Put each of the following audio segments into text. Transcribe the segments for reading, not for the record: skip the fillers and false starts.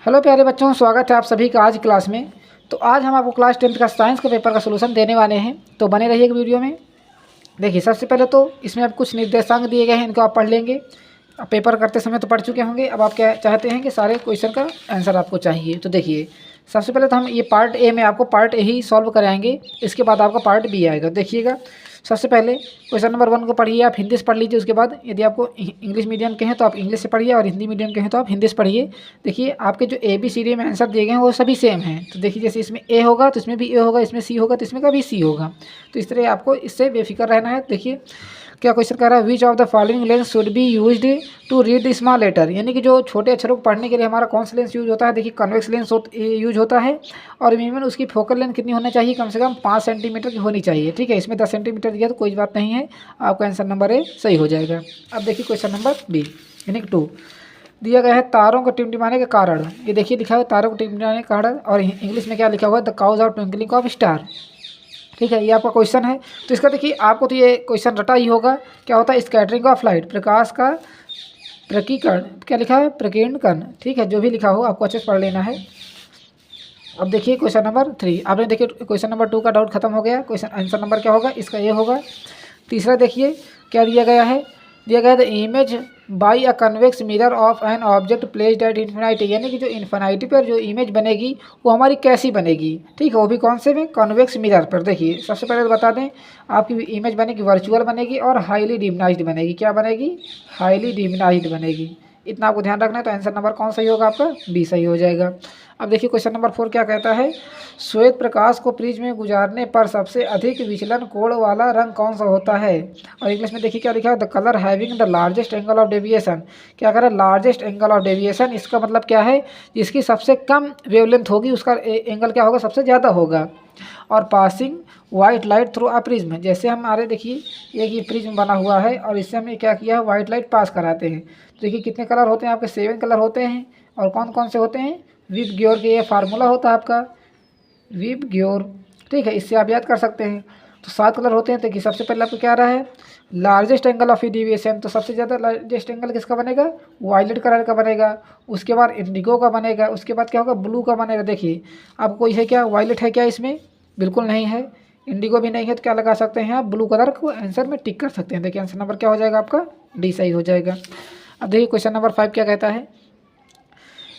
Hello प्यारे बच्चों, स्वागत है आप सभी का आज क्लास में। तो आज हम आपको क्लास 10th का साइंस का पेपर का सोल्यूशन देने वाले हैं, तो बने रहिएगा वीडियो में। देखिए, सबसे पहले तो इसमें आप कुछ निर्देशांक दिए गए हैं, इनको आप पढ़ लेंगे। आप पेपर करते समय तो पढ़ चुके होंगे, अब आप क्या चाहते हैं कि सारे क्वेश्चन का आंसर आपको चाहिए। तो देखिए, सबसे पहले तो हम ये पार्ट ए में आपको पार्ट ए ही सॉल्व कराएंगे, इसके बाद आपका पार्ट बी आएगा। देखिएगा, सबसे पहले क्वेश्चन नंबर 1 को पढ़िए, आप हिंदी से पढ़ लीजिए। उसके बाद यदि आपको इंग्लिश मीडियम के हैं तो आप इंग्लिश से पढ़िए, और हिंदी मीडियम के हैं तो आप हिंदी से पढ़िए। देखिए, आपके जो ए बी सी डी में आंसर दिए गए हैं वो सभी सेम हैं। तो देखिए, जैसे इसमें ए होगा तो इसमें भी ए होगा, इसमें सी होगा तो इसमें का भी सी होगा। तो इस तरह आपको इससे बेफिक्र रहना है। देखिए क्या क्वेश्चन कह रहा है, which of the following lens should be used to read the small letter, यानी कि जो छोटे अक्षरों को पढ़ने के लिए हमारा कौन सा लेंस यूज होता है। देखिए, कन्वेक्स लेंस यूज होता है, और मिनिमम उसकी फोकल लेंथ कितनी होनी चाहिए, कम से कम 5 सेंटीमीटर की होनी चाहिए। ठीक है, इसमें 10 सेंटीमीटर दिया तो कोई बात नहीं है, आपका आंसर नंबर ए सही हो जाएगा। अब देखिए क्वेश्चन नंबर बी यानी कि 2 दिया गया है, तारों को टिमटिमाने के कारण। ये देखिए लिखा हुआ है तारों को टिमटिमाने के कारण, और इंग्लिश में क्या लिखा हुआ है, the cows are twinkling of star. ठीक है, ये आपका क्वेश्चन है। तो इसका देखिए, आपको तो ये क्वेश्चन रटा ही होगा। क्या होता है, स्कैटरिंग ऑफ लाइट, प्रकाश का प्रकीकरण, क्या लिखा है, प्रकीर्णकरण। ठीक है, जो भी लिखा हो आपको अच्छे से पढ़ लेना है। अब देखिए क्वेश्चन नंबर 3, आपने देखिए क्वेश्चन नंबर 2 का डाउट खत्म हो गया। क्वेश्चन आंसर नंबर क्या होगा, इसका ये होगा। तीसरा देखिए क्या दिया गया है, दिया गया है the image by a convex mirror of an object placed at infinity, यानी कि जो इन्फिनिटी पर जो इमेज बनेगी वो हमारी कैसी बनेगी। ठीक है, वो भी कौन से में, कन्वेक्स मिरर पर। देखिए सबसे पहले तो बता दें, आपकी इमेज बनेगी वर्चुअल बनेगी और हाईली डिमनाइज्ड बनेगी। क्या बनेगी, हाईली डिमनाइज्ड बनेगी। इतना आपको ध्यान रखना है। तो आंसर नंबर कौन सही होगा, आपका बी सही हो जाएगा। अब देखिए क्वेश्चन नंबर 4 क्या कहता है, श्वेत प्रकाश को प्रिज्म में गुजारने पर सबसे अधिक विचलन कोण वाला रंग कौन सा होता है। और इंग्लिश में देखिए क्या लिखा है, the colour having the largest angle of deviation. क्या करें, लार्जेस्ट एंगल ऑफ डेविएशन, इसका मतलब क्या है, जिसकी सबसे कम वेवलेंथ होगी उसका एंगल क्या होगा, सबसे ज़्यादा होगा। और passing white light through a prism, जैसे हमारे देखिए एक ये प्रिज्म बना हुआ है और इससे हमने क्या किया है, वाइट लाइट पास कराते हैं। तो देखिए कितने कलर होते हैं आपके, 7 कलर होते हैं। और कौन कौन से होते हैं, विब ग्योर के ये फार्मूला होता है आपका, विब ग्योर। ठीक है, इससे आप याद कर सकते हैं। तो 7 कलर होते हैं। देखिए सबसे पहले आपको क्या रहा है, लार्जेस्ट एंगल ऑफ डेविएशन, तो सबसे ज़्यादा लार्जेस्ट एंगल किसका बनेगा, वायलेट कलर का बनेगा। उसके बाद इंडिगो का बनेगा। उसके बाद क्या होगा, ब्लू का बनेगा। देखिए आपको कोई है क्या, वायलेट है क्या इसमें, बिल्कुल नहीं है। इंडिगो भी नहीं है, तो क्या लगा सकते हैं आप, ब्लू कलर को आंसर में टिक कर सकते हैं। देखिए आंसर नंबर क्या हो जाएगा, आपका डी सही हो जाएगा। अब देखिए क्वेश्चन नंबर 5 क्या कहता है,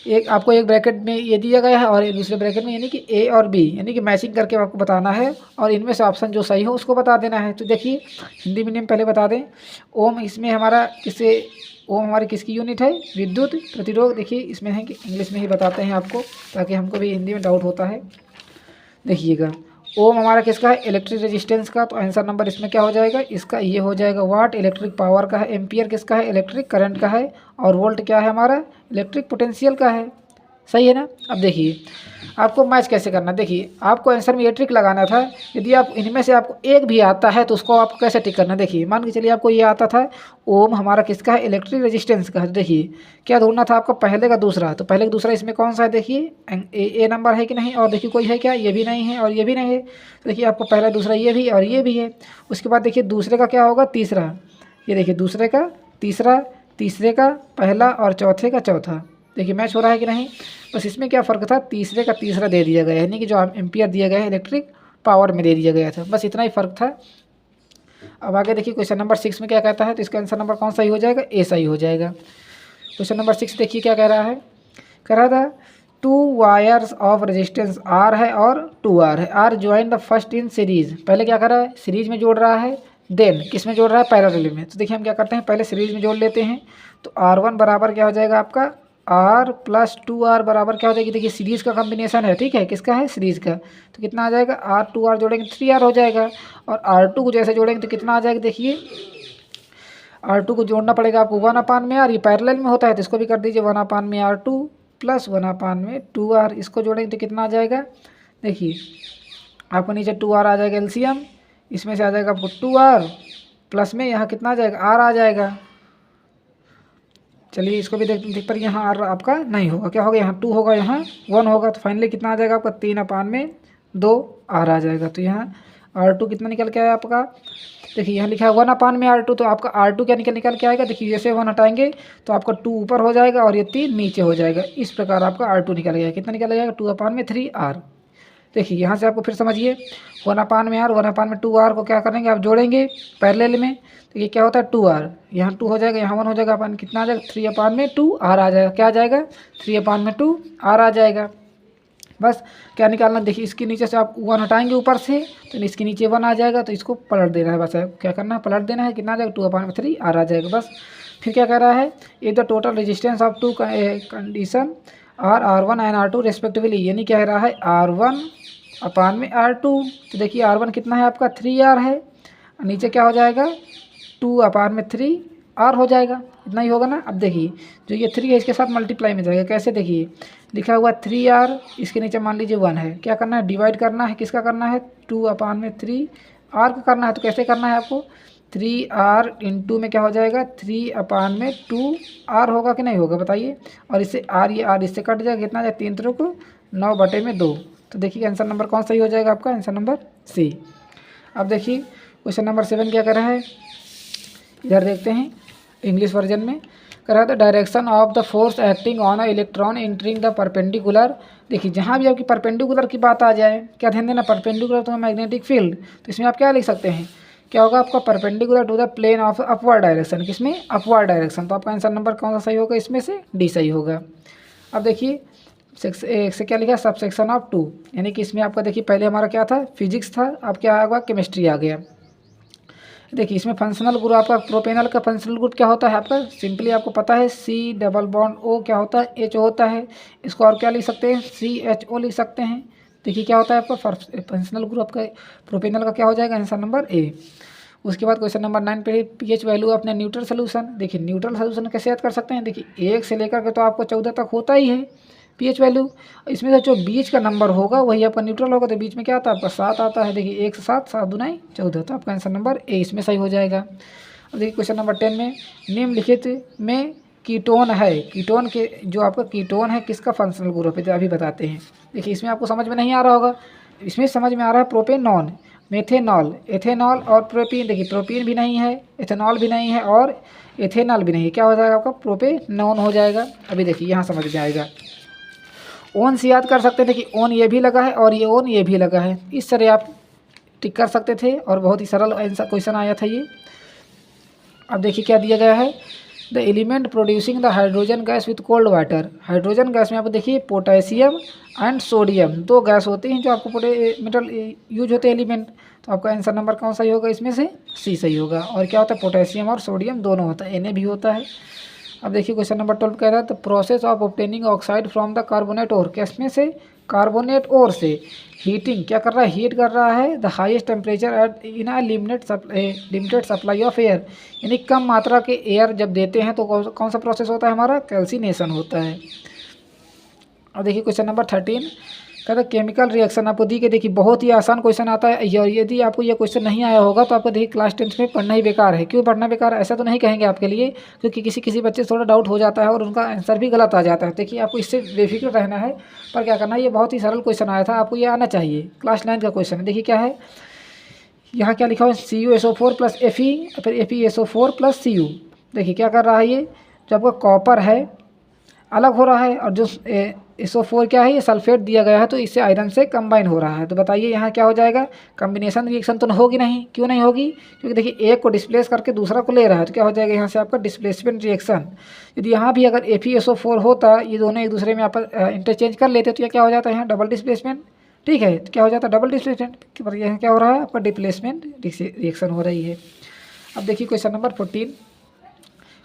एक आपको एक ब्रैकेट में ये दिया गया है और एक दूसरे ब्रैकेट में, यानी कि ए और बी, यानी कि मैचिंग करके आपको बताना है, और इनमें से ऑप्शन जो सही हो उसको बता देना है। तो देखिए हिंदी मीडियम पहले बता दें, ओम इसमें हमारा किससे, ओम हमारी किसकी यूनिट है, विद्युत प्रतिरोध। देखिए इसमें है कि इंग्लिश में ही बताते हैं आपको, ताकि हमको भी हिंदी में डाउट होता है। देखिएगा ओम हमारा किसका है, इलेक्ट्रिक रेजिस्टेंस का। तो आंसर नंबर इसमें क्या हो जाएगा, इसका ये हो जाएगा। वाट इलेक्ट्रिक पावर का है। एम्पियर किसका है, इलेक्ट्रिक करंट का है। और वोल्ट क्या है हमारा, इलेक्ट्रिक पोटेंशियल का है। सही है ना। अब देखिए आपको मैच कैसे करना, देखिए आपको आंसर में ये ट्रिक लगाना था। यदि आप इनमें से आपको एक भी आता है तो उसको आपको कैसे टिक करना, देखिए मान के चलिए आपको ये आता था, ओम हमारा किसका है, इलेक्ट्रिक रेजिस्टेंस का है। तो देखिए क्या ढूंढना था आपका, पहले का दूसरा। तो पहले का दूसरा इसमें कौन सा है, देखिए ए नंबर है कि नहीं, और देखिए कोई है क्या, ये भी नहीं है और ये भी नहीं है। तो देखिए आपको पहला दूसरा ये भी और ये भी है। उसके बाद देखिए दूसरे का क्या होगा, तीसरा। ये देखिए दूसरे का तीसरा, तीसरे का पहला और चौथे का चौथा। देखिए मैच हो रहा है कि नहीं। बस इसमें क्या फ़र्क था, तीसरे का तीसरा दे दिया गया है, यानी कि जो एम्पियर दिया गया है इलेक्ट्रिक पावर में दे दिया गया था, बस इतना ही फ़र्क था। अब आगे देखिए क्वेश्चन नंबर 6 में क्या कहता है, तो इसका आंसर नंबर कौन सही हो जाएगा, ए सही हो जाएगा। क्वेश्चन नंबर 6 देखिए क्या कह रहा है, कह रहा था 2 वायर्स ऑफ रेजिस्टेंस आर है और 2R है, are join the first in series. पहले क्या कर रहा है, सीरीज में जोड़ रहा है, देन किस में जोड़ रहा है, पैरेलल में। तो देखिए हम क्या करते हैं, पहले सीरीज में जोड़ लेते हैं। तो R1 बराबर क्या हो जाएगा आपका, R प्लस 2R बराबर क्या हो जाएगी, देखिए सीरीज़ का कॉम्बिनेशन है। ठीक है, किसका है, सीरीज़ का। तो कितना आ जाएगा, R 2R जोड़ेंगे 3R हो जाएगा। और R2 को जैसे जोड़ेंगे तो कितना आ जाएगा, देखिए R2 को जोड़ना पड़ेगा आपको 1/R। ये पैरेलल में होता है तो इसको भी कर दीजिए 1/R2 प्लस 1/2R। इसको जोड़ेंगे तो कितना आ जाएगा, देखिए आपको नीचे 2R आ जाएगा एलसीएम, इसमें से आ जाएगा आपको 2R प्लस में यहाँ कितना आ जाएगा, R आ जाएगा। चलिए इसको भी देख पर यहाँ आर आपका नहीं होगा, क्या होगा, यहाँ 2 होगा, यहाँ 1 होगा। तो फाइनली कितना आ जाएगा आपका, 3/2 आर आ जाएगा। तो यहाँ R2 कितना निकल के आया आपका, देखिए यहाँ लिखा है 1/R2, तो आपका R2 क्या निकल के आएगा, देखिए जैसे 1 हटाएंगे तो आपका 2 ऊपर हो जाएगा और ये 3 नीचे हो जाएगा। इस प्रकार आपका R2 निकल गया। कितना निकल जाएगा, 2/3R। देखिए यहाँ से आपको फिर समझिए 1/R 1/2R को क्या करेंगे आप जोड़ेंगे पैरेलल में, तो ये क्या होता है 2R, यहाँ 2 हो जाएगा, यहाँ 1 हो जाएगा, अपन कितना आ जाएगा 3/2R आ जाएगा। क्या आ जाएगा 3/2R आ जाएगा। बस क्या निकालना, देखिए इसके नीचे से आप 1 हटाएंगे ऊपर से तो इसके नीचे 1 आ जाएगा, तो इसको पलट देना है। बस क्या करना है, पलट देना है। कितना आ जाएगा 2/3R आ जाएगा। बस फिर क्या कह रहा है, ये the total resistance of two condition R1 and R2 respectively, यानी कह रहा है R1/R2। तो देखिए R1 कितना है आपका 3R है, और नीचे क्या हो जाएगा 2/3R हो जाएगा। इतना ही होगा ना। अब देखिए जो ये 3 है इसके साथ मल्टीप्लाई में जाएगा। कैसे, देखिए लिखा हुआ 3R, इसके नीचे मान लीजिए 1 है। क्या करना है, डिवाइड करना है। किसका करना है, 2/3R का करना है। तो कैसे करना है आपको, 3R इंटू में क्या हो जाएगा 3/2R होगा कि नहीं होगा बताइए। और इससे R, ये R इससे कट जाएगा। कितना जाएगा 3 3 को 9/2। तो देखिए आंसर नंबर कौन सही हो जाएगा आपका, आंसर नंबर सी। अब देखिए क्वेश्चन नंबर 7 क्या कर रहा है, इधर देखते हैं इंग्लिश वर्जन में। कर रहा था direction of the force acting on a electron entering the perpendicular. देखिए जहाँ भी आपकी परपेंडिकुलर की बात आ जाए, क्या ध्यान देना, परपेंडिकुलर तो मैग्नेटिक फील्ड, तो इसमें आप क्या लिख सकते हैं, क्या होगा आपका perpendicular to the plane of upward direction. किसमें, अपवर्ड डायरेक्शन। तो आपका आंसर नंबर कौन सा सही होगा, इसमें से डी सही होगा। अब देखिए एक से क्या लिखा, सब सेक्शन ऑफ 2, यानी कि इसमें आपका देखिए पहले हमारा क्या था, फिजिक्स था, अब क्या आ गया, केमिस्ट्री आ गया। देखिए इसमें फंक्शनल ग्रुप आपका प्रोपेनल का फंक्शनल ग्रुप क्या होता है आपका, सिंपली आपको पता है C⋅O क्या होता है, H होता है। इसको और क्या लिख सकते हैं, CHO लिख सकते हैं। देखिए क्या होता है आपका फंक्शनल ग्रुप आपका प्रोपेनल का क्या हो जाएगा, आंसर नंबर ए। उसके बाद क्वेश्चन नंबर 9 पे pH वैल्यू अपने न्यूट्रल सोल्यूशन। देखिए न्यूट्रल सोल्यूशन कैसे याद कर सकते हैं, देखिए 1 से लेकर के तो आपको 14 तक होता ही है pH वैल्यू। इसमें से जो बीच का नंबर होगा वही आपका न्यूट्रल होगा, तो बीच में क्या आता है आपका 7 आता है। देखिए 1 से 7, 7 दूनी 14, तो आपका आंसर नंबर ए इसमें सही हो जाएगा। अब देखिए क्वेश्चन नंबर 10 में निम्नलिखित में कीटोन है, कीटोन के जो आपका कीटोन है किसका फंक्शनल ग्रुप है, तो अभी बताते हैं। देखिए इसमें आपको समझ में नहीं आ रहा होगा, इसमें समझ में आ रहा है प्रोपेनॉन, मेथेनॉल, एथेनॉल और प्रोपीन। देखिए प्रोपीन भी नहीं है, एथेनॉल भी नहीं है और एथेनॉल भी नहीं है। क्या हो जाएगा आपका, प्रोपेनॉन हो जाएगा। अभी देखिए यहाँ समझ में आएगा। ओन से याद कर सकते थे कि ओन ये भी लगा है और ये ओन ये भी लगा है, इस तरह आप टिक कर सकते थे और बहुत ही सरल आंसर क्वेश्चन आया था ये। अब देखिए क्या दिया गया है, the element producing the hydrogen gas with cold water. Hydrogen gas में आप देखिए पोटेशियम एंड सोडियम 2 गैस होते हैं जो आपको मेटल यूज होते हैं एलिमेंट। तो आपका आंसर नंबर कौन सही होगा, इसमें से सी सही होगा। और क्या होता है, पोटेशियम और सोडियम दोनों होता है, Na भी होता है। अब देखिए क्वेश्चन नंबर 12 कह रहा है the process of obtaining oxide from the carbonate ore. किसमें से, कार्बोनेट ओर से हीटिंग क्या कर रहा है, हीट कर रहा है the highest temperature at in a limited supply of air, यानी कम मात्रा के एयर जब देते हैं तो कौन सा प्रोसेस होता है हमारा, कैल्सिनेशन होता है। अब देखिए क्वेश्चन नंबर 13 कहता है केमिकल रिएक्शन आपको दी के, देखिए बहुत ही आसान क्वेश्चन आता है। और यदि आपको ये क्वेश्चन नहीं आया होगा तो आपको देखिए क्लास 10 में पढ़ना ही बेकार है। क्यों पढ़ना बेकार है, ऐसा तो नहीं कहेंगे आपके लिए, क्योंकि किसी बच्चे से थोड़ा डाउट हो जाता है और उनका आंसर भी गलत आ जाता है। देखिए आपको इससे बेफिक्र रहना है, पर क्या करना है, ये बहुत ही सरल क्वेश्चन आया था, आपको ये आना चाहिए। क्लास 9 का क्वेश्चन है। देखिए क्या है, यहाँ क्या लिखा हुआ है CuSO4 + Fe, फिर FeSO4 + Cu। देखिए क्या कर रहा है, ये जो आपका कॉपर है अलग हो रहा है और जो SO4 क्या है, ये सल्फेट दिया गया है, तो इससे आयरन से कंबाइन हो रहा है। तो बताइए यहाँ क्या हो जाएगा, कम्बिनेशन रिएक्शन तो होगी नहीं। क्यों नहीं होगी, क्योंकि देखिए एक को डिस्प्लेस करके दूसरा को ले रहा है, तो क्या हो जाएगा यहाँ से आपका डिस्प्लेसमेंट रिएक्शन। यदि यहाँ भी अगर FeSO4 होता, ये दोनों एक दूसरे में आप इंटरचेंज कर लेते तो ये क्या हो जाता है, यहाँ डबल डिस्प्लेसमेंट। ठीक है, तो क्या हो जाता है डबल डिस्प्लेसमेंट, पर यहाँ क्या हो रहा है आपका डिस्प्लेसमेंट रिएक्शन हो रही है। अब देखिए क्वेश्चन नंबर 14,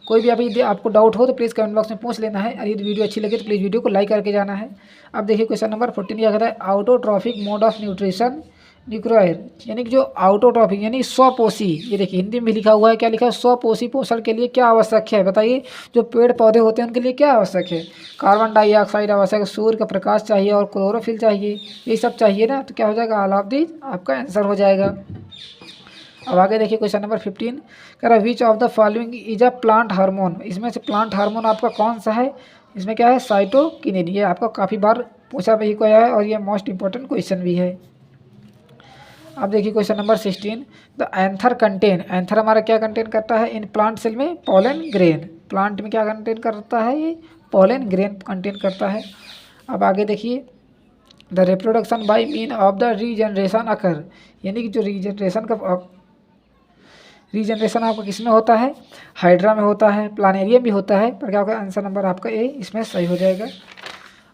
कोई भी अभी आपको डाउट हो तो प्लीज़ कमेंट बॉक्स में पूछ लेना है। और यदि वीडियो अच्छी लगे तो प्लीज़ वीडियो को लाइक करके जाना है। अब देखिए क्वेश्चन नंबर 14 क्या कहता है, आउटोट्रॉफिक मोड ऑफ न्यूट्रिशन न्यूक्लियर, यानी कि जो आउटोट्रॉफिक यानी स्वपोषी, ये देखिए हिंदी में भी लिखा हुआ है, क्या लिखा है, स्वपोषी पोषण के लिए क्या आवश्यक है, बताइए। जो पेड़ पौधे होते हैं उनके लिए क्या आवश्यक है, कार्बन डाइऑक्साइड आवश्यक है, सूर्य का प्रकाश चाहिए और क्लोरोफिल चाहिए, ये सब चाहिए ना। तो क्या हो जाएगा, ऑल ऑफ दीज आपका आंसर हो जाएगा। अब आगे देखिए क्वेश्चन नंबर 15 कह रहा है which of the following is a plant hormone. इसमें से प्लांट हार्मोन आपका कौन सा है, इसमें क्या है, साइटोकिनिन। ये आपको काफ़ी बार पूछा भी गया है और ये मोस्ट इंपॉर्टेंट क्वेश्चन भी है। अब देखिए question number 16, the anther contain, anther हमारा क्या कंटेन करता है इन प्लांट सेल में? Pollen grain. प्लांट में क्या कंटेन करता है? ये पोलन ग्रेन कंटेन करता है। अब आगे देखिए, the reproduction by mean of the regeneration occur, यानी कि जो रीजनरेशन आपका किस में होता है? हाइड्रा में होता है, प्लानेरियम भी होता है, पर क्या होगा? आंसर नंबर आपका ए इसमें सही हो जाएगा।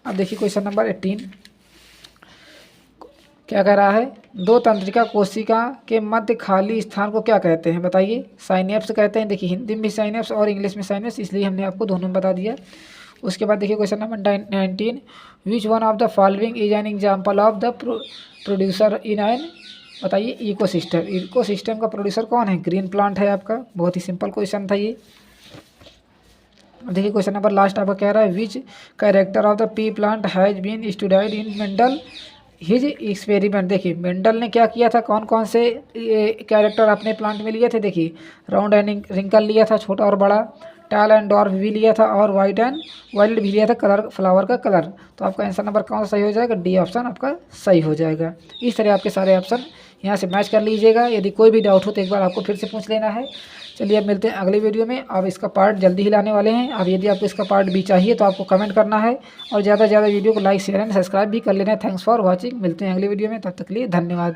अब देखिए क्वेश्चन नंबर 18, क्या कह रहा है? दो तंत्रिका कोशिका के मध्य खाली स्थान को क्या कहते हैं? बताइए। साइनेप्स कहते हैं। देखिए हिंदी में भी साइनेप्स और इंग्लिश में साइनेप्स, इसलिए हमने आपको दोनों में बता दिया। उसके बाद देखिए question number 19, which one of the following is an example of the producer in an, बताइए, इकोसिस्टम। इकोसिस्टम का प्रोड्यूसर कौन है? ग्रीन प्लांट है आपका। बहुत ही सिंपल क्वेश्चन था ये। देखिए क्वेश्चन नंबर लास्ट आपका कह रहा है, which character of the P plant has been studied in Mendel his experiment. देखिए मेंडल ने क्या किया था, कौन कौन से कैरेक्टर अपने प्लांट में लिए थे? देखिए राउंड एंड रिंकल लिया था, छोटा और बड़ा, टॉल एंड डॉर्फ भी लिया था, और वाइट एंड वाइल्ड भी लिया था, कलर फ्लावर का कलर। तो आपका आंसर नंबर कौन सा सही हो जाएगा? डी ऑप्शन आपका सही हो जाएगा। इस तरह आपके सारे ऑप्शन यहाँ से मैच कर लीजिएगा। यदि कोई भी डाउट हो तो एक बार आपको फिर से पूछ लेना है। चलिए अब मिलते हैं अगले वीडियो में। अब इसका पार्ट जल्दी ही लाने वाले हैं। अब यदि आपको इसका पार्ट भी चाहिए तो आपको कमेंट करना है, और ज़्यादा से ज़्यादा वीडियो को लाइक शेयर एंड सब्सक्राइब भी कर लेना है। Thanks for watching. मिलते हैं अगले वीडियो में, तब तक के लिए धन्यवाद।